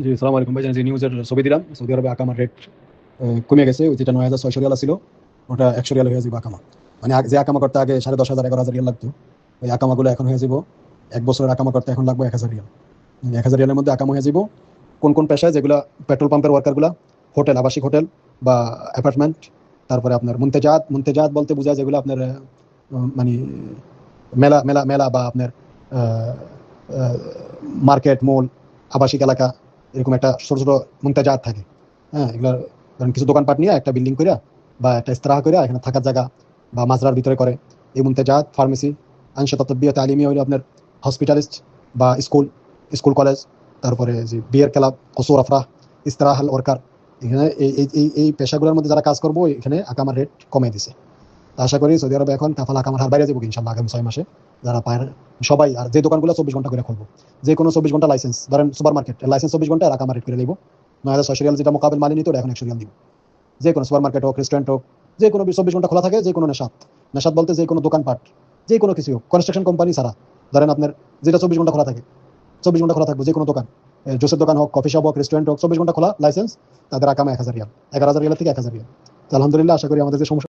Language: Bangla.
জি, সালাম আলাইকুম ভাইজান। যে নিউজের ছবি দিলাম, সৌদি আরবে আকামার রেট কমে গেছে। ওই যেটা 9,600 রিয়াল ছিল, ওটা 100 রিয়াল হয়ে যাবে আকামা। মানে যে আকামা করতে আগে 10,500 11,000 রিয়াল লাগতো, ওই আকামাগুলো এখন হয়ে যাব 1 বছরের আকামা করতে এখন লাগবে 1,000 রিয়াল। 1,000 রিয়ালের মধ্যে আকামা হয়ে যাব কোন কোন পেশায়, যেগুলা পেট্রোল পাম্পের ওয়ার্কারগুলা, হোটেল, আবাসিক হোটেল বা অ্যাপার্টমেন্ট। তারপরে আপনার মুন্তেজাত মুন্তেজাত বলতে বোঝায় যেগুলো আপনার মানে মেলা মেলা মেলা বা আপনার মার্কেট, মল, আবাসিক এলাকা, এরকম একটা ছোট ছোট মুন্তেজাত থাকে। হ্যাঁ, এগুলো ধরেন কিছু দোকানপাট নিয়ে একটা বিল্ডিং করে বা একটা ইস্তারা করে এখানে থাকার জায়গা বা মাজরার ভিতরে করে এই মুন্তেজাত। ফার্মেসি, আনসাত তব্বিয়া তালিমিয়া হইলো আপনার হসপিটালিস্ট বা স্কুল, স্কুল কলেজ। তারপরে যে বিয়ের ক্লাব, কসুর আফরাহ, ইস্তারাহাল ওয়ার্কার। এখানে এই এই এই এই পেশাগুলোর মধ্যে যারা কাজ করবো, এখানে আকামার রেট কমে দিছে। তা আশা করি সৌদি আরবে এখন কাফালা কামার হার বাইরে যাবো ইনশাল্লাহ আগামী 6 মাসে। যারা পায় সবাই, আর যে দোকানগুলো 24 ঘন্টা করে খুলবো, যে কোনো 24 ঘন্টা লাইসেন্স, ধরেন সুপার মার্কেট লাইসেন্স 24 ঘন্টা, আর আকামা রেট করে দিব 9,600 রিয়াল, যেটা মোকাবেল মানি নিত এখন 100 রিয়াল দিব। যে কোনো সুপার মার্কেট হোক, রেস্টুরেন্ট হোক, যে কোনো 24 ঘন্টা খোলা থাকে। যে কোনো নেশাত, নেশাত বলতে যে কোনো দোকানপাট, যে কোনো কিছু হোক, কনস্ট্রাকশন কোম্পানি ছাড়া, ধরেন আপনার যেটা 24 ঘন্টা খোলা থাকে, 24 ঘন্টা খোলা থাকবে যে কোনো দোকান, জুসের দোকান হোক, কফি শপ হোক, রেস্টুরেন্ট হোক, 24 ঘন্টা খোলা লাইসেন্স, তাদের আকামা 1,000 রিয়াল, 11,000 রিয়াল থেকে 1,000 রিয়াল। তো আলহামদুলিল্লাহ, আশা করি আমাদের যে সমস্যা